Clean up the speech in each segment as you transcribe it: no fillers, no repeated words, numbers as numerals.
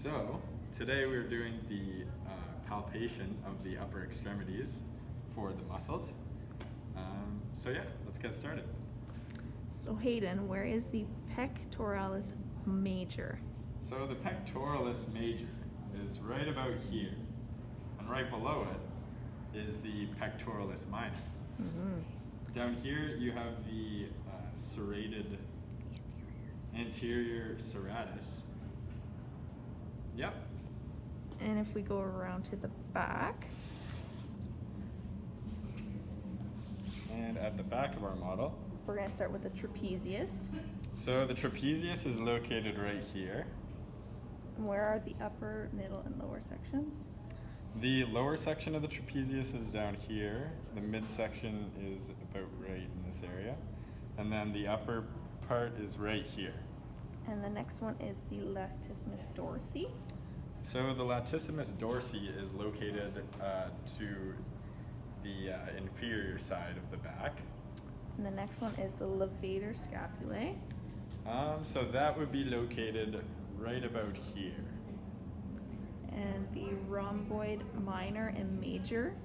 So, today we're doing the palpation of the upper extremities for the muscles. So yeah, let's get started. So Hayden, where is the pectoralis major? So the pectoralis major is right about here, and right below it is the pectoralis minor. Down here you have the serrated anterior serratus. Yep. And if we go around to the back, And at the back of our model, we're going to start with the trapezius. so the trapezius is located right here. And where are the upper, middle, and lower sections? The lower section of the trapezius is down here. The midsection is about right in this area. And then the upper part is right here. And the next one is the latissimus dorsi. So the latissimus dorsi is located to the inferior side of the back. And the next one is the levator scapulae. So that would be located right about here. And the rhomboid minor and major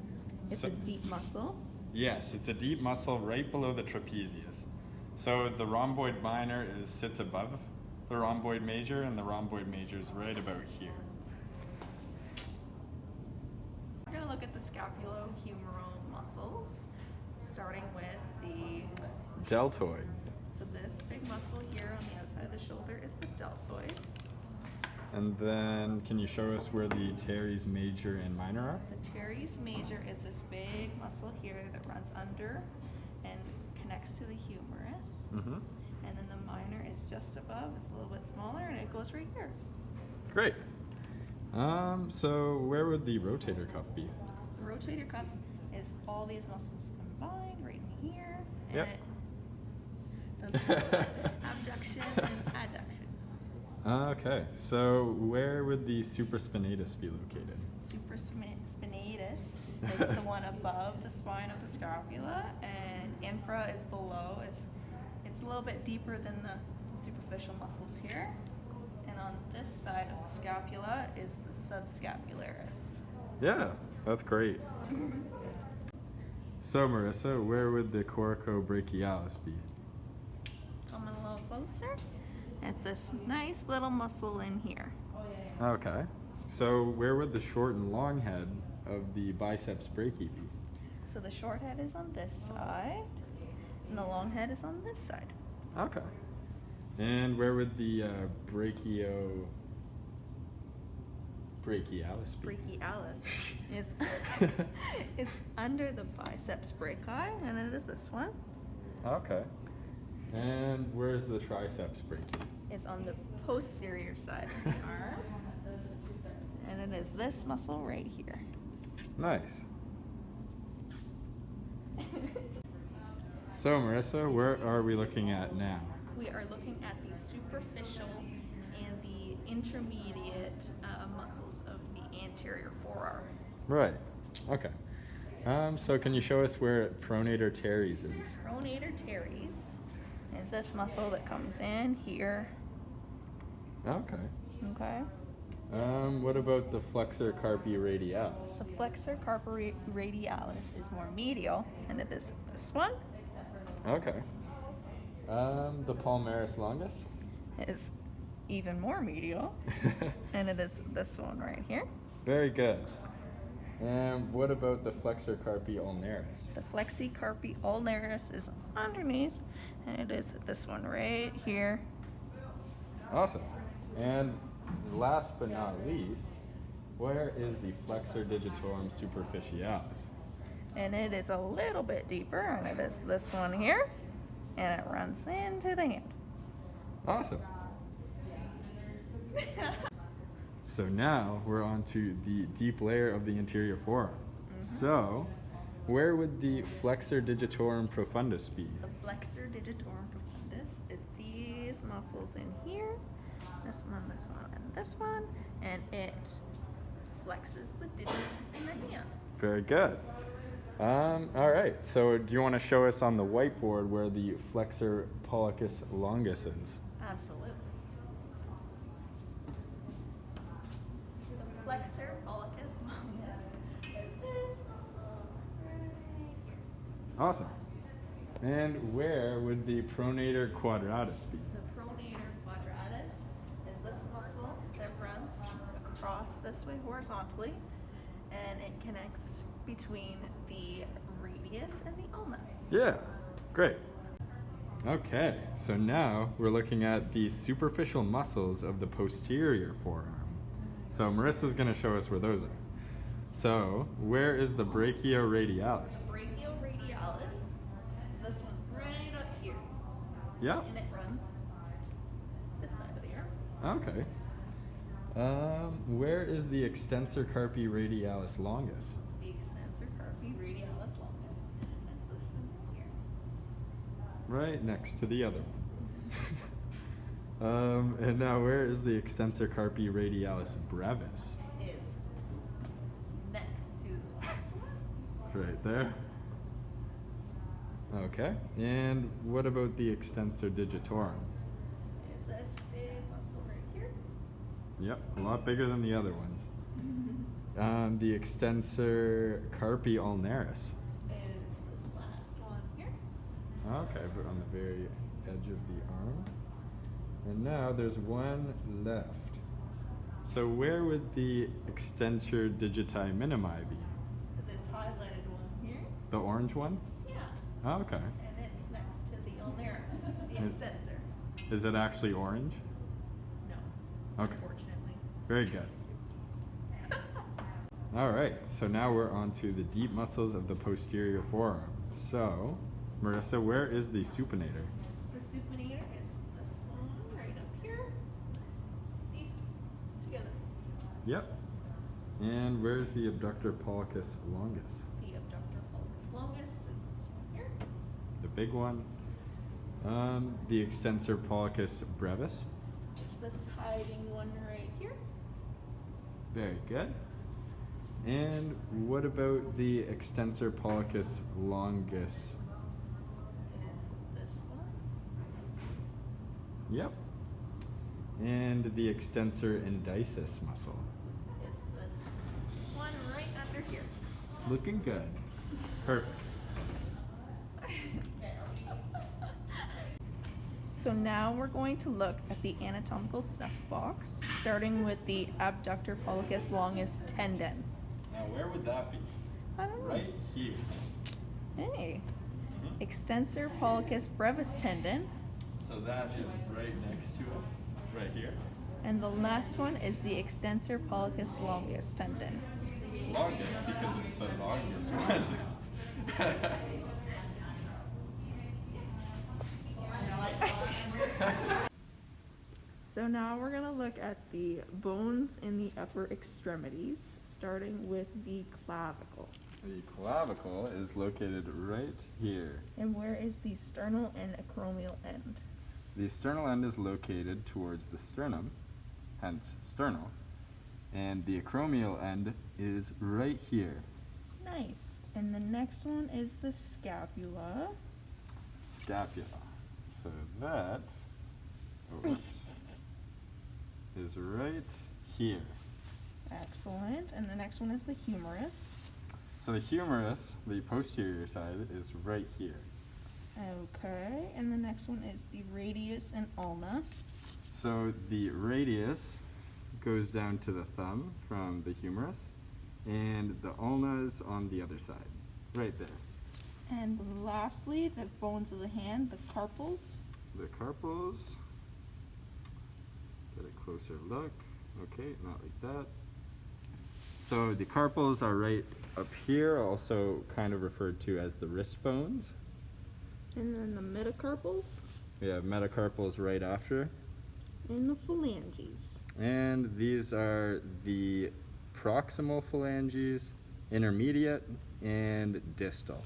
is So- a deep muscle. Yes, it's a deep muscle right below the trapezius. So the rhomboid minor sits above the rhomboid major, and the rhomboid major is right about here. We're going to look at the scapulohumeral muscles, starting with the, Deltoid. so this big muscle here on the outside of the shoulder is the deltoid. And then can you show us where the teres major and minor are? The teres major is this big muscle here that runs under and connects to the humerus. Mm-hmm. And then the minor is just above, it's a little bit smaller, and it goes right here. Great. So where would the rotator cuff be? The rotator cuff is all these muscles combined right in here, and Yep. it does abduction and adduction. Okay, so where would the supraspinatus be located? Supraspinatus is the one above the spine of the scapula, and infra is below. It's a little bit deeper than the superficial muscles here. And on this side of the scapula is the subscapularis. Yeah, that's great. So Marissa, where would the coracobrachialis be? Coming a little closer. It's this nice little muscle in here. Okay. So where would the short and long head of the biceps brachii be? So the short head is on this side, and the long head is on this side. Okay. And where would the brachialis be? Brachialis is is under the biceps brachii, and it is this one. Okay. And where's the triceps brachii? It's on the posterior side of the arm, and it is this muscle right here. Nice. So Marissa, where are we looking at now? We are looking at the superficial and the intermediate muscles of the anterior forearm. Right. Okay. So can you show us where pronator teres is? Pronator teres is this muscle that comes in here. Okay. Okay. What about the flexor carpi radialis? The flexor carpi radialis is more medial, and it is this one. Okay. The palmaris longus? Is even more medial, and it is this one right here. Very good. And what about the flexor carpi ulnaris? The flexi carpi ulnaris is underneath, and it is this one right here. Awesome. And last but not least, where is the flexor digitorum superficialis? And it is a little bit deeper, and it is this one here, and it runs into the hand. Awesome. So now we're on to the deep layer of the anterior forearm. So where would the flexor digitorum profundus be? The flexor digitorum profundus is these muscles in here, this one, and this one, and it flexes the digits in the hand. Very good. All right, so do you want to show us on the whiteboard where the flexor pollicis longus is? Absolutely. flexor pollicus longus is this muscle right here. Awesome. And where would the pronator quadratus be? The pronator quadratus is this muscle that runs across this way horizontally, and it connects between the radius and the ulna. Yeah, great. Okay, so now we're looking at the superficial muscles of the posterior forearm. So Marissa's going to show us where those are. So, where is the brachioradialis? Brachioradialis is this one right up here. Yeah? And it runs this side of the arm. Okay. Where is the extensor carpi radialis longus? The extensor carpi radialis longus. That's this one right here. Right next to the other one. And now where is the extensor carpi radialis brevis? Is next to the last one. Right there. Okay. And what about the extensor digitorum? Is this big muscle right here? Yep, a lot bigger than the other ones. The extensor carpi ulnaris. Is this last one here? Okay, but on the very edge of the arm. And now there's one left. So where would the extensor digiti minimi be? This highlighted one here? The orange one? Yeah. Okay. And it's next to the ulnaris, the Is- extensor. Is it actually orange? No. Okay. Unfortunately. Very good. All right, so now we're on to the deep muscles of the posterior forearm. So, Marissa, where is the supinator? The supinator is this one right up here. These two together. Yep. And where's the abductor pollicus longus? The abductor pollicus longus is this one here. The big one. The extensor pollicus brevis. Is this hiding one right here? Very good. And what about the extensor pollicus longus? Is this one? Yep. And the extensor indicis muscle. Is this one right under here? Looking good. Perfect. So now we're going to look at the anatomical snuff box, starting with the abductor pollicus longus tendon. Now where would that be? I don't know. Right here. Hey. Extensor pollicus brevis tendon. So that is right next to it. Right here. And the last one is the extensor pollicus longus tendon. Longest because it's the longest one. So now we're going to look at the bones in the upper extremities, starting with the clavicle. The clavicle is located right here. And where is the sternal and acromial end? The sternal end is located towards the sternum, hence sternal, and the acromial end is right here. Nice. And the next one is the scapula. Scapula. So that is right here. Excellent. And the next one is the humerus. So the humerus, the posterior side, is right here. Okay. And the next one is the radius and ulna. So the radius goes down to the thumb from the humerus, and the ulna is on the other side, right there. And lastly, the bones of the hand, the carpals. The carpals, get a closer look. Okay, not like that. So the carpals are right up here, also kind of referred to as the wrist bones. And then the metacarpals. We have metacarpals right after. And the phalanges. And these are the proximal phalanges, intermediate, and distal.